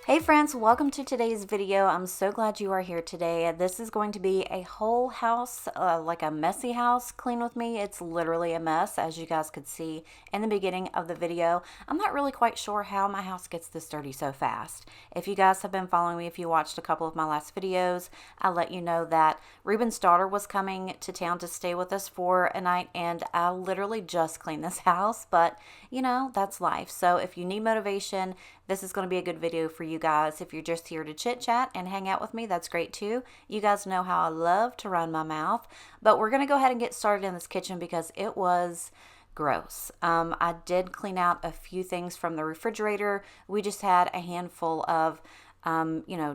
Hey friends, welcome to today's video. I'm so glad you are here today. This is going to be a whole house, like a messy house, clean with me. It's literally a mess, as you guys could see in the beginning of the video. I'm not really quite sure how my house gets this dirty so fast. If you guys have been following me, if you watched a couple of my last videos, I let you know that Ruben's daughter was coming to town to stay with us for a night, and I literally just cleaned this house, but you know, that's life. So if you need motivation, this is going to be a good video for you guys. If you're just here to chit chat and hang out with me, that's great too. You guys know how I love to run my mouth, but we're going to go ahead and get started in this kitchen because it was gross. I did clean out a few things from the refrigerator. We just had a handful of,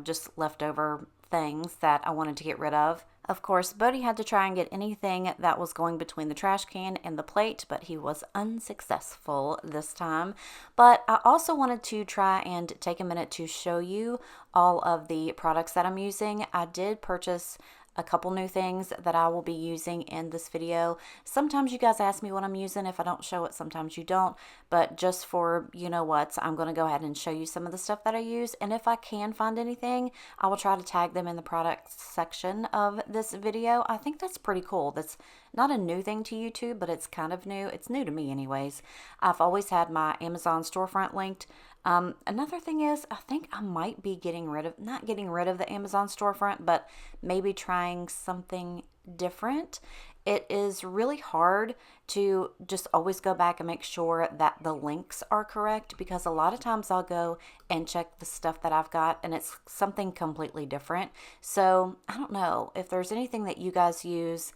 just leftover things that I wanted to get rid of. Of course, Bodie had to try and get anything that was going between the trash can and the plate, but he was unsuccessful this time. But I also wanted to try and take a minute to show you all of the products that I'm using. I did purchase a couple new things that I will be using in this video. Sometimes you guys ask me what I'm using. If I don't show it, sometimes you don't. But just for you know what, I'm going to go ahead and show you some of the stuff that I use. And if I can find anything, I will try to tag them in the product section of this video. I think that's pretty cool. That's not a new thing to YouTube, but it's kind of new. It's new to me anyways. I've always had my Amazon storefront linked. Another thing is, I think I might be not getting rid of the Amazon storefront, but maybe trying something different. It is really hard to just always go back and make sure that the links are correct, because a lot of times I'll go and check the stuff that I've got and it's something completely different. So I don't know if there's anything that you guys use,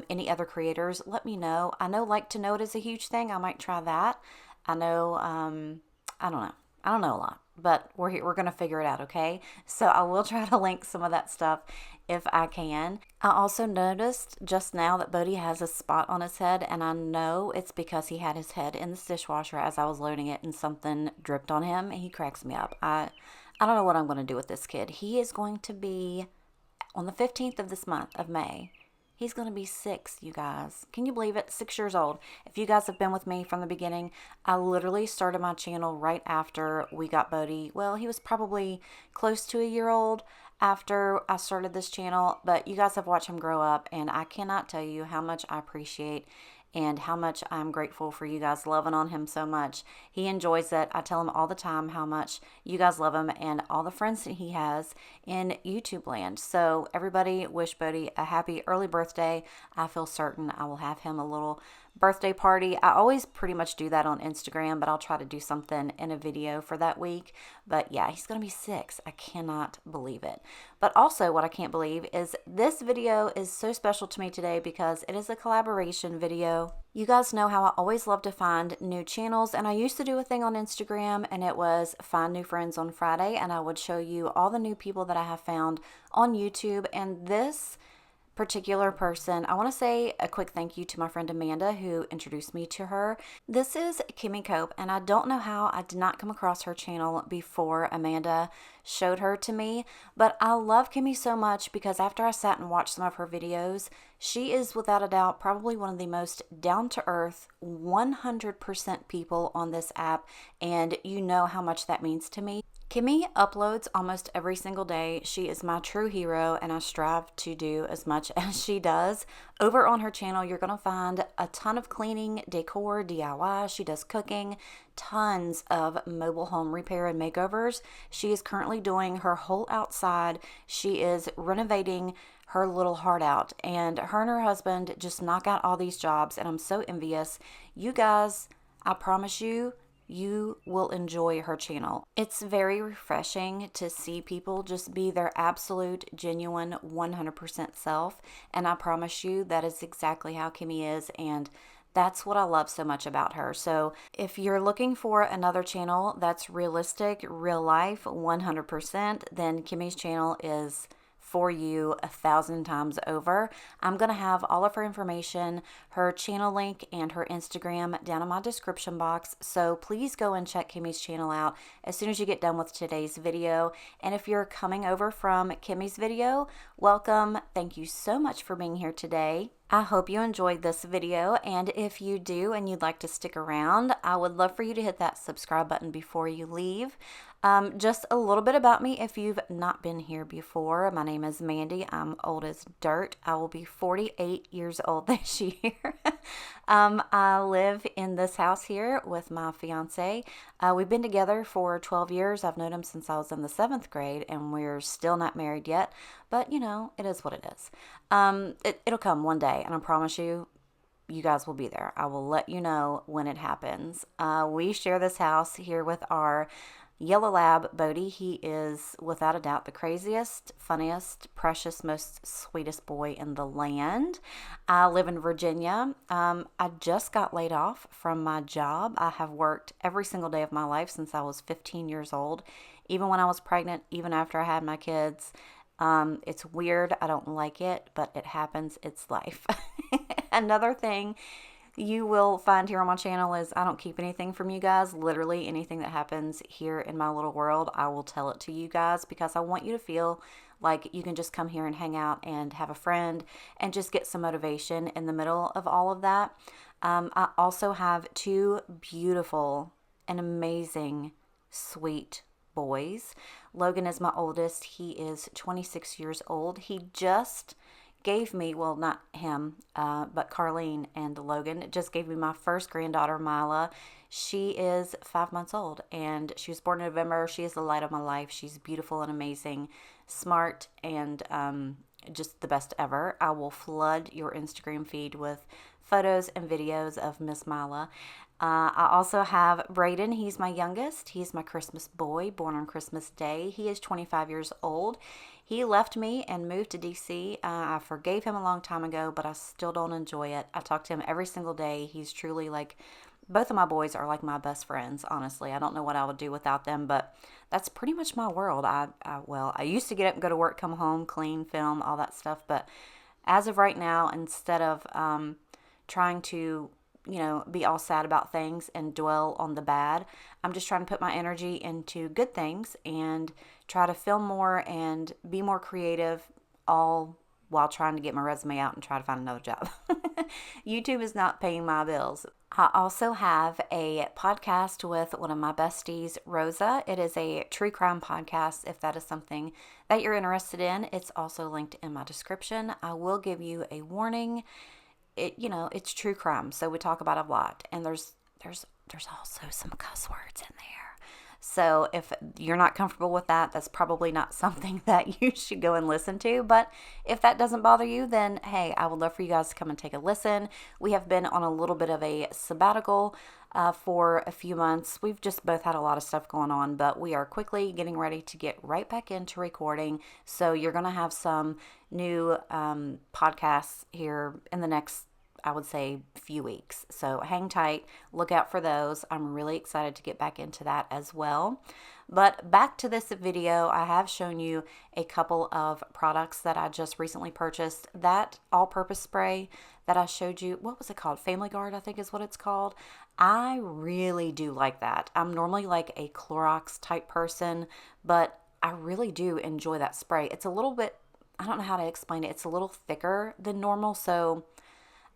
any other creators, let me know. I know like to know it is a huge thing. I might try that. I know, I don't know. I don't know a lot, but we're here, we're going to figure it out, okay? So I will try to link some of that stuff if I can. I also noticed just now that Bodie has a spot on his head, and I know it's because he had his head in the dishwasher as I was loading it and something dripped on him, and he cracks me up. I don't know what I'm going to do with this kid. He is going to be, on the 15th of this month of May, he's going to be 6, you guys. Can you believe it? 6 years old. If you guys have been with me from the beginning, I literally started my channel right after we got Bodie. Well, he was probably close to a year old after I started this channel, but you guys have watched him grow up, and I cannot tell you how much I appreciate and how much I'm grateful for you guys loving on him so much. He enjoys it. I tell him all the time how much you guys love him and all the friends that he has in YouTube land. So everybody wish Bodie a happy early birthday. I feel certain I will have him a little birthday party. I always pretty much do that on Instagram, but I'll try to do something in a video for that week. But yeah, he's going to be 6. I cannot believe it. But also what I can't believe is this video is so special to me today because it is a collaboration video. You guys know how I always love to find new channels, and I used to do a thing on Instagram, and it was Find New Friends on Friday, and I would show you all the new people that I have found on YouTube. And this particular person, I want to say a quick thank you to my friend Amanda who introduced me to her. This is KIMI'S, and I don't know how I did not come across her channel before Amanda showed her to me, but I love Kimmy so much because after I sat and watched some of her videos, she is without a doubt probably one of the most down-to-earth 100% people on this app, and you know how much that means to me. Kimmy uploads almost every single day. She is my true hero, and I strive to do as much as she does. Over on her channel, you're going to find a ton of cleaning, decor, DIY. She does cooking, tons of mobile home repair and makeovers. She is currently doing her whole outside. She is renovating her little heart out, and her and her husband just knock out all these jobs, and I'm so envious. You guys, I promise you, you will enjoy her channel. It's very refreshing to see people just be their absolute, genuine, 100% self, and I promise you that is exactly how Kimmy is, and that's what I love so much about her. So if you're looking for another channel that's realistic, real life, 100%, then Kimmy's channel is for you 1,000 times over. I'm going to have all of her information, her channel link, and her Instagram down in my description box. So please go and check Kimmy's channel out as soon as you get done with today's video. And if you're coming over from Kimmy's video, welcome. Thank you so much for being here today. I hope you enjoyed this video, and if you do and you'd like to stick around, I would love for you to hit that subscribe button before you leave. Just a little bit about me if you've not been here before. My name is Mandy. I'm old as dirt. I will be 48 years old this year. I live in this house here with my fiance. We've been together for 12 years. I've known him since I was in the 7th grade, and we're still not married yet. But, you know, it is what it is. It'll come one day, and I promise you, you guys will be there. I will let you know when it happens. We share this house here with our yellow lab, Bodie. He is, without a doubt, the craziest, funniest, precious, most sweetest boy in the land. I live in Virginia. I just got laid off from my job. I have worked every single day of my life since I was 15 years old, even when I was pregnant, even after I had my kids. It's weird. I don't like it, but it happens. It's life. Another thing you will find here on my channel is I don't keep anything from you guys. Literally anything that happens here in my little world, I will tell it to you guys because I want you to feel like you can just come here and hang out and have a friend and just get some motivation in the middle of all of that. I also have 2 beautiful and amazing, sweet boys. Logan is my oldest. He is 26 years old. He just gave me, well, not him, but Carlene and Logan just gave me my first granddaughter, Mila. She is 5 months old, and she was born in November. She is the light of my life. She's beautiful and amazing, smart, and just the best ever. I will flood your Instagram feed with photos and videos of Miss Mila. I also have Brayden. He's my youngest. He's my Christmas boy, born on Christmas Day. He is 25 years old. He left me and moved to DC. I forgave him a long time ago, but I still don't enjoy it. I talk to him every single day. He's truly like, both of my boys are like my best friends, honestly. I don't know what I would do without them, but that's pretty much my world. I used to get up and go to work, come home, clean, film, all that stuff, but as of right now, instead of trying to be all sad about things and dwell on the bad, I'm just trying to put my energy into good things and try to film more and be more creative, all while trying to get my resume out and try to find another job. YouTube is not paying my bills. I also have a podcast with one of my besties, Rosa. It is a true crime podcast. If that is something that you're interested in, it's also linked in my description. I will give you a warning. It's true crime, so we talk about a lot, and there's also some cuss words in there. So if you're not comfortable with that, that's probably not something that you should go and listen to. But if that doesn't bother you, then hey, I would love for you guys to come and take a listen. We have been on a little bit of a sabbatical for a few months. We've just both had a lot of stuff going on, but we are quickly getting ready to get right back into recording. So you're going to have some new podcasts here in the next, I would say, few weeks. So hang tight, look out for those. I'm really excited to get back into that as well. But back to this video, I have shown you a couple of products that I just recently purchased. That all-purpose spray that I showed you, what was it called? Family Guard, I think is what it's called. I really do like that. I'm normally like a Clorox type person, but I really do enjoy that spray. It's a little bit, I don't know how to explain it. It's a little thicker than normal, so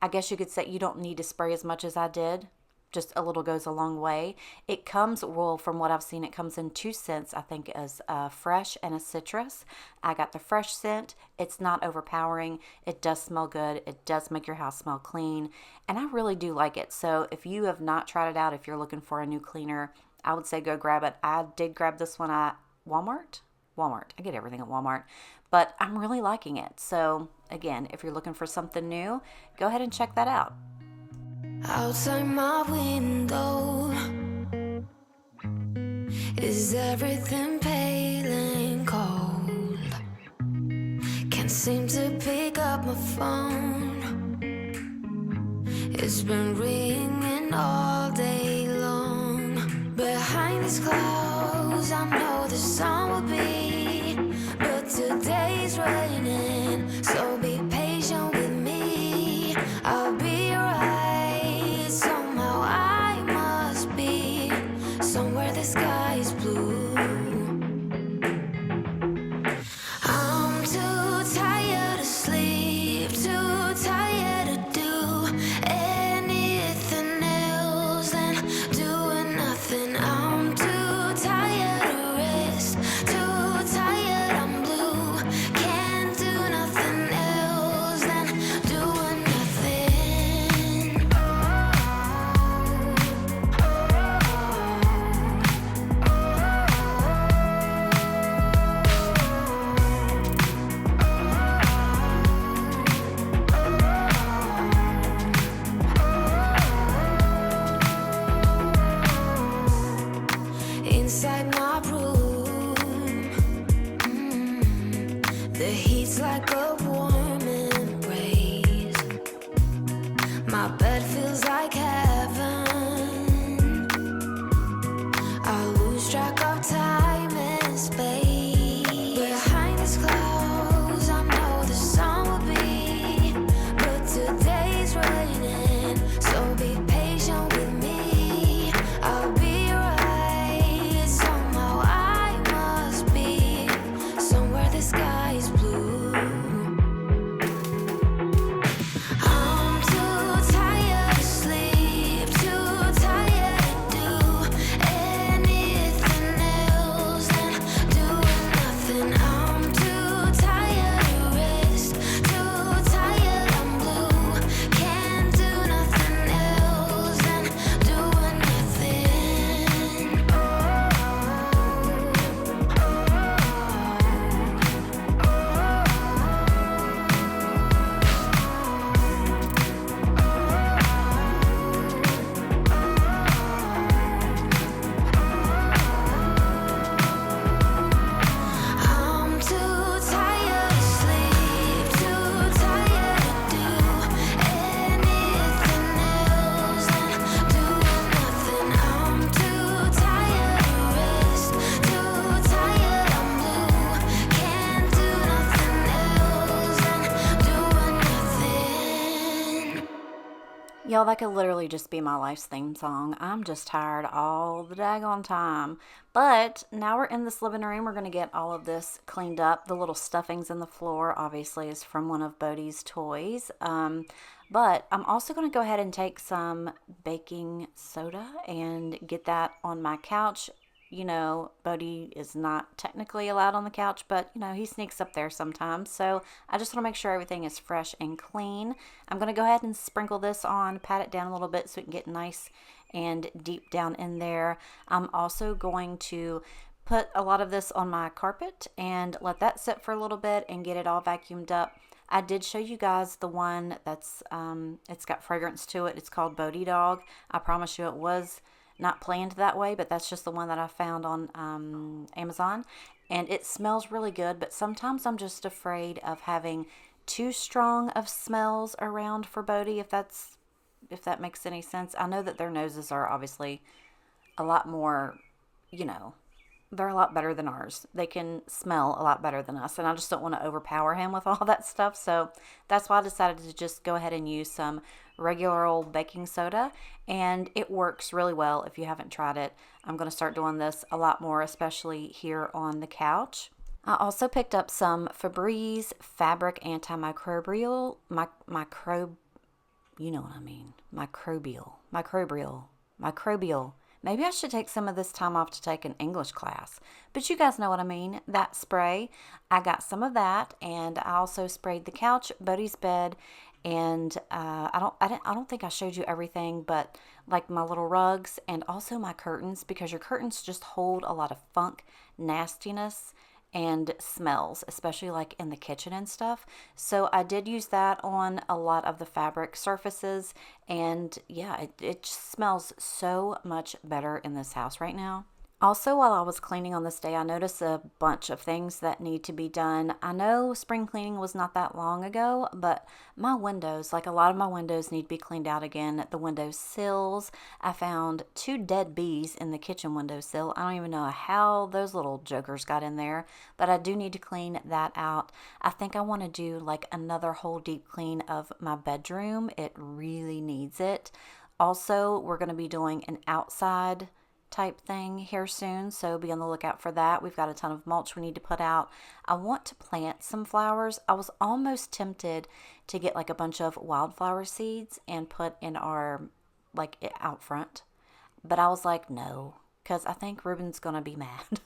I guess you could say you don't need to spray as much as I did. Just a little goes a long way. It comes, well, from what I've seen, it comes in 2 scents, I think, as a fresh and a citrus. I got the fresh scent. It's not overpowering. It does smell good. It does make your house smell clean, and I really do like it. So if you have not tried it out, if you're looking for a new cleaner, I would say go grab it. I did grab this one at Walmart. I get everything at Walmart, but I'm really liking it. So again, if you're looking for something new, go ahead and check that out. Outside my window, is everything pale and cold? Can't seem to pick up my phone. It's been ringing all day long. Behind these clouds, I know the sun will be, but today's rain Y'all, that could literally just be my life's theme song. I'm just tired all the daggone time. But now we're in this living room. We're going to get all of this cleaned up. The little stuffings in the floor, obviously, is from one of Bodhi's toys. But I'm also going to go ahead and take some baking soda and get that on my couch. You know, Bodhi is not technically allowed on the couch, but, you know, he sneaks up there sometimes. So I just want to make sure everything is fresh and clean. I'm going to go ahead and sprinkle this on, pat it down a little bit so it can get nice and deep down in there. I'm also going to put a lot of this on my carpet and let that sit for a little bit and get it all vacuumed up. I did show you guys the one that's, it's got fragrance to it. It's called Bodhi Dog. I promise you it was not planned that way, but that's just the one that I found on Amazon, and it smells really good. But sometimes I'm just afraid of having too strong of smells around for Bodhi, if that makes any sense. I know that their noses are obviously a lot more, you know, they're a lot better than ours. They can smell a lot better than us, and I just don't want to overpower him with all that stuff. So that's why I decided to just go ahead and use some regular old baking soda, and it works really well. If you haven't tried it, I'm going to start doing this a lot more, especially here on the couch. I also picked up some Febreze fabric antimicrobial, you know what I mean, microbial. Maybe I should take some of this time off to take an English class, but you guys know what I mean. That spray, I got some of that, and I also sprayed the couch, Bodhi's bed, and I don't think I showed you everything, but like my little rugs and also my curtains, because your curtains just hold a lot of funk, nastiness, and smells, especially like in the kitchen and stuff. So I did use that on a lot of the fabric surfaces, and yeah, it just smells so much better in this house right now. Also, while I was cleaning on this day, I noticed a bunch of things that need to be done. I know spring cleaning was not that long ago, but my windows, like a lot of my windows, need to be cleaned out again. The window sills, I found 2 dead bees in the kitchen windowsill. I don't even know how those little jokers got in there, but I do need to clean that out. I think I want to do like another whole deep clean of my bedroom. It really needs it. Also, we're going to be doing an outside type thing here soon, so be on the lookout for that. We've got a ton of mulch we need to put out. I want to plant some flowers. I was almost tempted to get like a bunch of wildflower seeds and put in our like out front, but I was like, no, because I think Ruben's gonna be mad.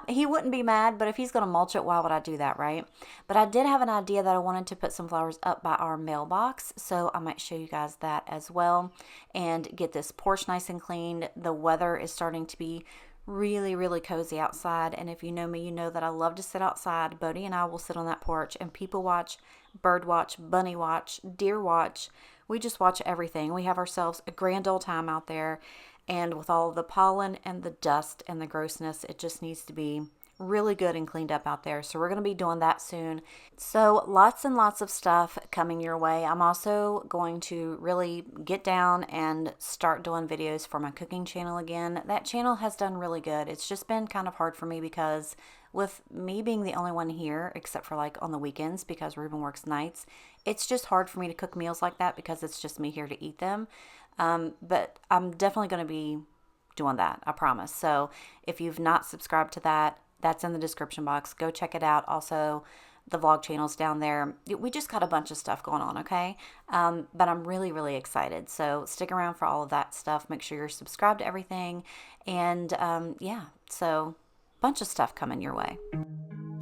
He wouldn't be mad, but if he's gonna mulch it, why would I do that, right? But I did have an idea that I wanted to put some flowers up by our mailbox, so I might show you guys that as well and get this porch nice and clean. The weather is starting to be really, really cozy outside, and if you know me, you know that I love to sit outside. Bodhi and I will sit on that porch and people watch, bird watch, bunny watch, deer watch. We just watch everything. We have ourselves a grand old time out there. And with all of the pollen and the dust and the grossness, it just needs to be really good and cleaned up out there. So we're going to be doing that soon. So lots and lots of stuff coming your way. I'm also going to really get down and start doing videos for my cooking channel again. That channel has done really good. It's just been kind of hard for me because with me being the only one here, except for like on the weekends because Ruben works nights, it's just hard for me to cook meals like that because it's just me here to eat them. But I'm definitely going to be doing that, I promise. So if you've not subscribed to that, that's in the description box. Go check it out. Also, the vlog channel's down there. We just got a bunch of stuff going on, okay? But I'm really, really excited. So stick around for all of that stuff. Make sure you're subscribed to everything. And yeah, so bunch of stuff coming your way.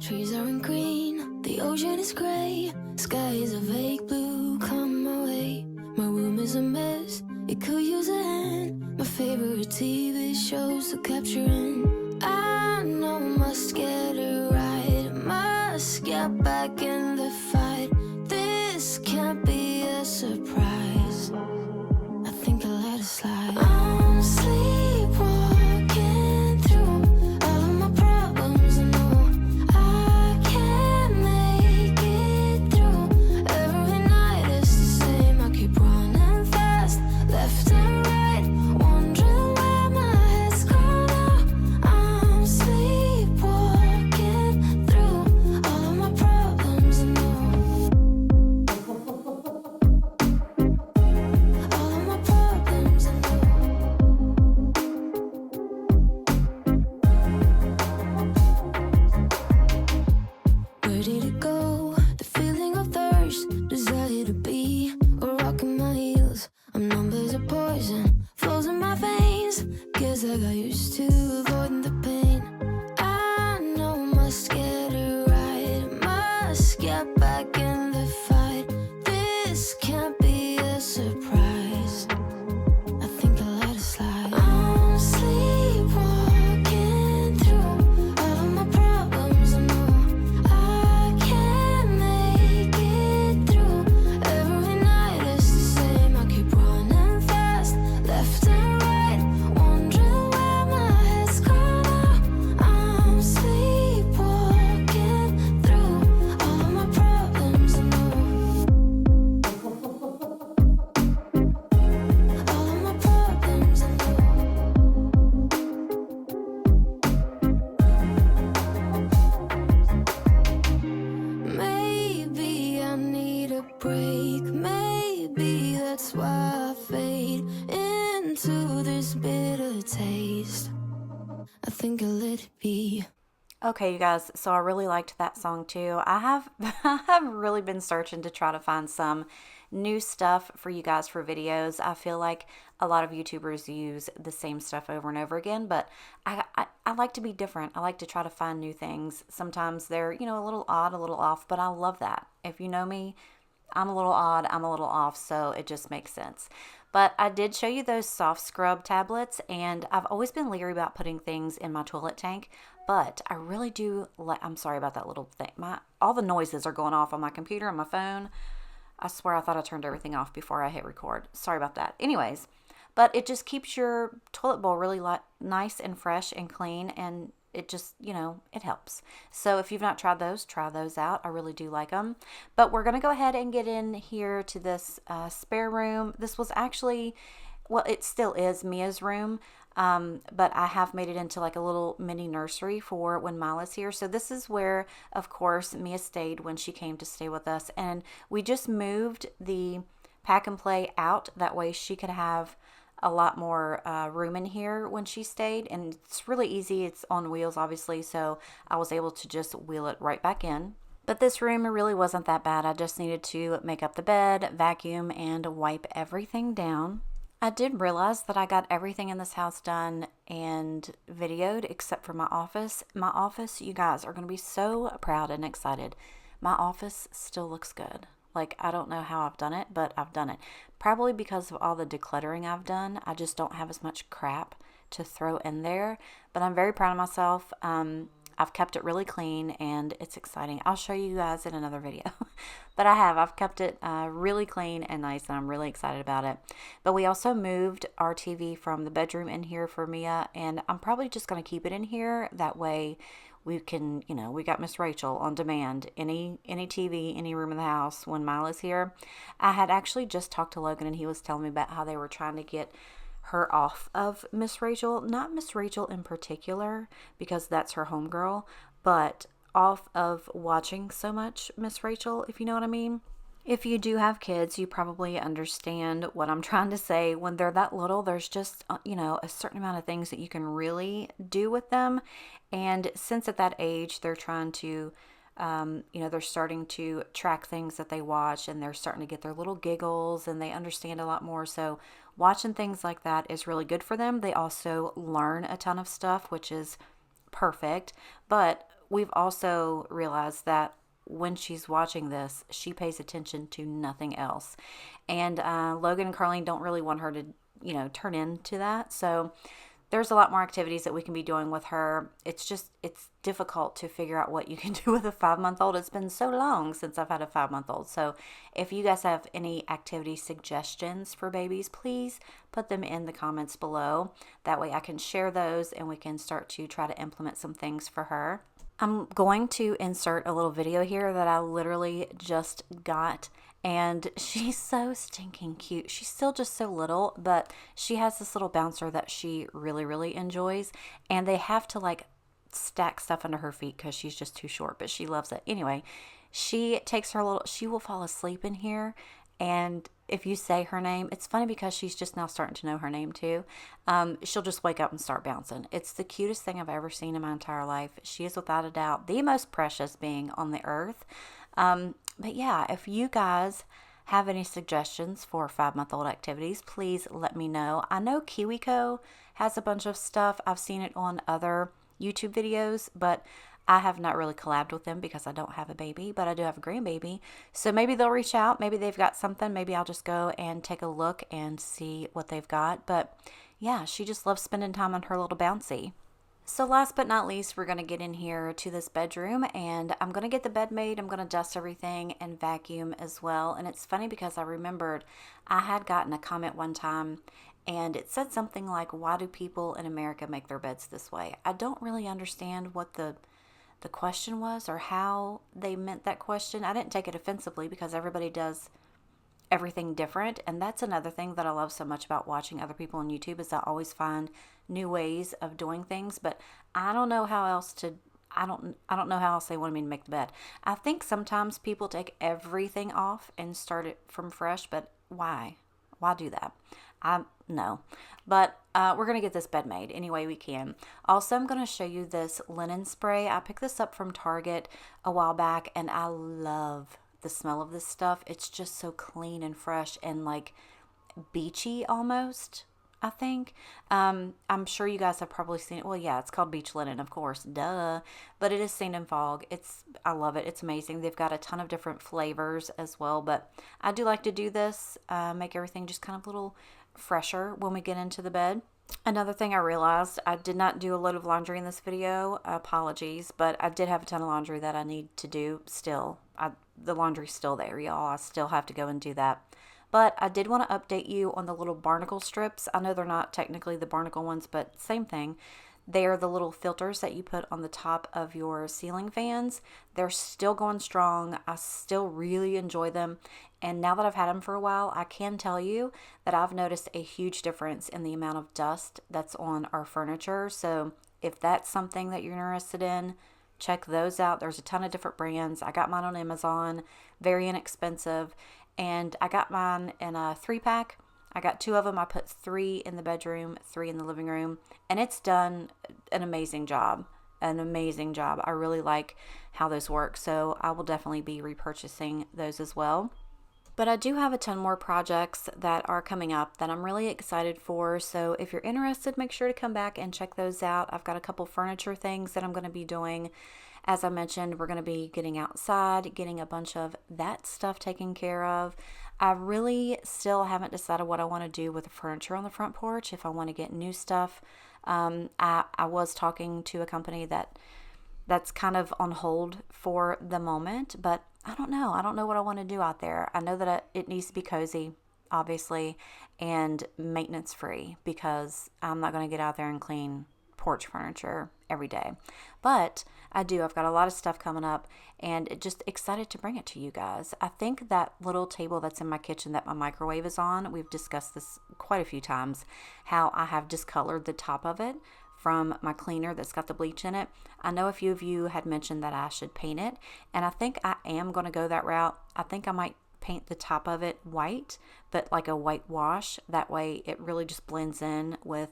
Trees aren't green, the ocean is gray, sky is a vague blue, come my way. My room is a mess, it could use a hand. My favorite TV shows to capture in. I know I must get it right, must get back in the fight. This can't be a surprise. I think I let it slide. I'm sleepwalking through all of my problems. I know I can't make it through. Every night it's the same. I keep running fast, left and right, wondering where my head's gone now. I'm sleepwalking through all of my problems. I I got used to avoiding the pain. I know must get it right, must get back in the fight. This can't be a surprise. I think I let it slide. I'm sleepwalking through all of my problems. I know I can't make it through. Every night it's the same. I keep running fast, left and right, wondering where my head's gone now. I'm sleepwalking through all of my problems. I know all of my problems. I know. Maybe I need a break. Maybe that's why I fade into this bitter taste. I think I let it be. Okay, you guys, so I really liked that song too. I have I have really been searching to try to find some new stuff for you guys for videos. I feel like a lot of YouTubers use the same stuff over and over again, but I like to be different. I like to try to find new things. Sometimes they're, a little odd, a little off, but I love that. If you know me, I'm a little odd, I'm a little off, so it just makes sense. But I did show you those soft scrub tablets, and I've always been leery about putting things in my toilet tank, but I really do I'm sorry about that little thing. All the noises are going off on my computer and my phone. I swear I thought I turned everything off before I hit record. Sorry about that. Anyways, but it just keeps your toilet bowl really nice and fresh and clean, and it just, it helps. So if you've not tried those, try those out. I really do like them. But we're going to go ahead and get in here to this spare room. This was actually, well, it still is Mia's room, but I have made it into like a little mini nursery for when Mila's here. So this is where, of course, Mia stayed when she came to stay with us. And we just moved the pack and play out. That way she could have a lot more room in here when she stayed, and it's really easy. It's on wheels, obviously, so I was able to just wheel it right back in. But this room really wasn't that bad. I just needed to make up the bed, vacuum, and wipe everything down. I did realize that I got everything in this house done and videoed except for my office. My office, you guys are going to be so proud and excited. My office still looks good. Like, I don't know how I've done it, but I've done it. Probably because of all the decluttering I've done. I just don't have as much crap to throw in there. But I'm very proud of myself. I've kept it really clean, and it's exciting. I'll show you guys in another video. But I've kept it really clean and nice, and I'm really excited about it. But we also moved our TV from the bedroom in here for Mia, and I'm probably just going to keep it in here. That way we can, we got Miss Rachel on demand. Any TV, any room in the house when Mila's here. I had actually just talked to Logan, and he was telling me about how they were trying to get her off of Miss Rachel. Not Miss Rachel in particular, because that's her homegirl, but off of watching so much Miss Rachel, if you know what I mean. If you do have kids, you probably understand what I'm trying to say. When they're that little, there's just, a certain amount of things that you can really do with them. And since at that age, they're trying to, they're starting to track things that they watch, and they're starting to get their little giggles, and they understand a lot more. So watching things like that is really good for them. They also learn a ton of stuff, which is perfect. But we've also realized that when she's watching this, she pays attention to nothing else. And Logan and Carlene don't really want her to, turn into that. So there's a lot more activities that we can be doing with her. It's difficult to figure out what you can do with a 5-month-old. It's been so long since I've had a 5-month-old. So if you guys have any activity suggestions for babies, please put them in the comments below. That way I can share those, and we can start to try to implement some things for her. I'm going to insert a little video here that I literally just got, and she's so stinking cute. She's still just so little, but she has this little bouncer that she really, really enjoys, and they have to stack stuff under her feet because she's just too short, but she loves it. Anyway, she will fall asleep in here, and if you say her name, it's funny because she's just now starting to know her name too. She'll just wake up and start bouncing. It's the cutest thing I've ever seen in my entire life. She is without a doubt the most precious being on the earth. But yeah, if you guys have any suggestions for 5-month-old activities, please let me know. I know KiwiCo has a bunch of stuff. I've seen it on other YouTube videos, but I have not really collabed with them because I don't have a baby, but I do have a grandbaby. So maybe they'll reach out. Maybe they've got something. Maybe I'll just go and take a look and see what they've got. But yeah, she just loves spending time on her little bouncy. So last but not least, we're going to get in here to this bedroom, and I'm going to get the bed made. I'm going to dust everything and vacuum as well. And it's funny because I remembered I had gotten a comment one time, and it said something like, why do people in America make their beds this way? I don't really understand what the question was or how they meant that question. I didn't take it offensively because everybody does everything different, and that's another thing that I love so much about watching other people on YouTube is I always find new ways of doing things, but I don't know how else to I don't know how else they wanted me to make the bed. I think sometimes people take everything off and start it from fresh, but why? Why do that? I no. But we're going to get this bed made any way we can. Also, I'm going to show you this linen spray. I picked this up from Target a while back, and I love the smell of this stuff. It's just so clean and fresh and like beachy almost, I think. I'm sure you guys have probably seen it. Well, yeah, it's called beach linen, of course, duh. But it is seen in fog. I love it. It's amazing. They've got a ton of different flavors as well. But I do like to do this, make everything just kind of a little fresher when we get into the bed. Another thing I realized, I did not do a load of laundry in this video. Apologies, but I did have a ton of laundry that I need to do still. The laundry's still there, y'all. I still have to go and do that. But I did want to update you on the little barnacle strips. I know they're not technically the barnacle ones, but same thing. They are the little filters that you put on the top of your ceiling fans. They're still going strong. I still really enjoy them. And now that I've had them for a while, I can tell you that I've noticed a huge difference in the amount of dust that's on our furniture. So if that's something that you're interested in, check those out. There's a ton of different brands. I got mine on Amazon, very inexpensive. And I got mine in a 3-pack. I got 2 of them. I put 3 in the bedroom, 3 in the living room, and it's done an amazing job. An amazing job. I really like how those work, so I will definitely be repurchasing those as well. But I do have a ton more projects that are coming up that I'm really excited for. So if you're interested, make sure to come back and check those out. I've got a couple furniture things that I'm going to be doing. As I mentioned, we're going to be getting outside, getting a bunch of that stuff taken care of. I really still haven't decided what I want to do with the furniture on the front porch, if I want to get new stuff. I was talking to a company that's kind of on hold for the moment, but I don't know. I don't know what I want to do out there. I know that it needs to be cozy, obviously, and maintenance free, because I'm not going to get out there and clean porch furniture every day. But I've got a lot of stuff coming up, and just excited to bring it to you guys. I think that little table that's in my kitchen that my microwave is on, we've discussed this quite a few times, how I have discolored the top of it from my cleaner that's got the bleach in it. I know a few of you had mentioned that I should paint it, and I think I am going to go that route. I think I might paint the top of it white, but like a white wash. That way it really just blends in with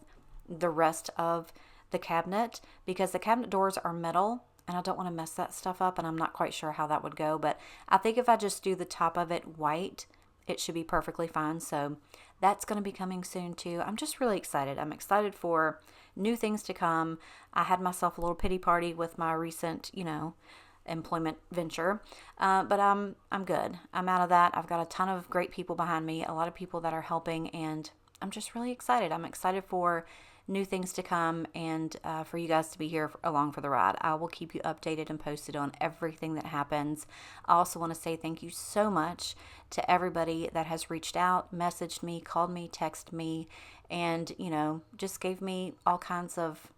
the rest of the cabinet, because the cabinet doors are metal and I don't want to mess that stuff up, and I'm not quite sure how that would go, but I think if I just do the top of it white, it should be perfectly fine. So that's going to be coming soon too. I'm just really excited. I'm excited for new things to come. I had myself a little pity party with my recent, employment venture, but I'm good. I'm out of that. I've got a ton of great people behind me, a lot of people that are helping, and I'm just really excited. I'm excited for new things to come, and for you guys to be here along for the ride. I will keep you updated and posted on everything that happens. I also want to say thank you so much to everybody that has reached out, messaged me, called me, texted me, and just gave me all kinds of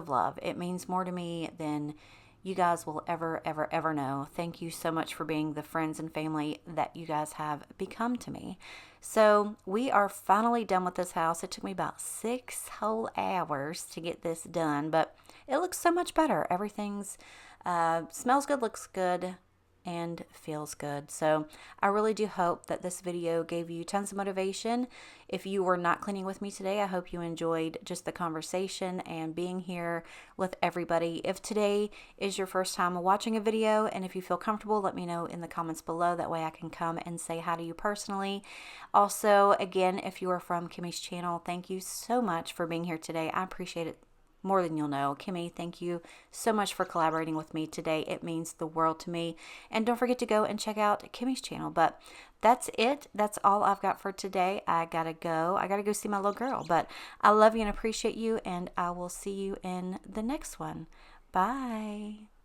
love. It means more to me than you guys will ever know. Thank you so much for being the friends and family that you guys have become to me. So we are finally done with this house. It took me about 6 whole hours to get this done, but it looks so much better. Everything's smells good, looks good, and feels good. So I really do hope that this video gave you tons of motivation. If you were not cleaning with me today, I hope you enjoyed just the conversation and being here with everybody. If today is your first time watching a video, and if you feel comfortable, let me know in the comments below. That way I can come and say hi to you personally. Also, again, if you are from KIMI'S channel, thank you so much for being here today. I appreciate it more than you'll know. Kimmy, thank you so much for collaborating with me today. It means the world to me. And don't forget to go and check out KIMI'S channel. But that's it. That's all I've got for today. I gotta go. I gotta go see my little girl. But I love you and appreciate you, and I will see you in the next one. Bye.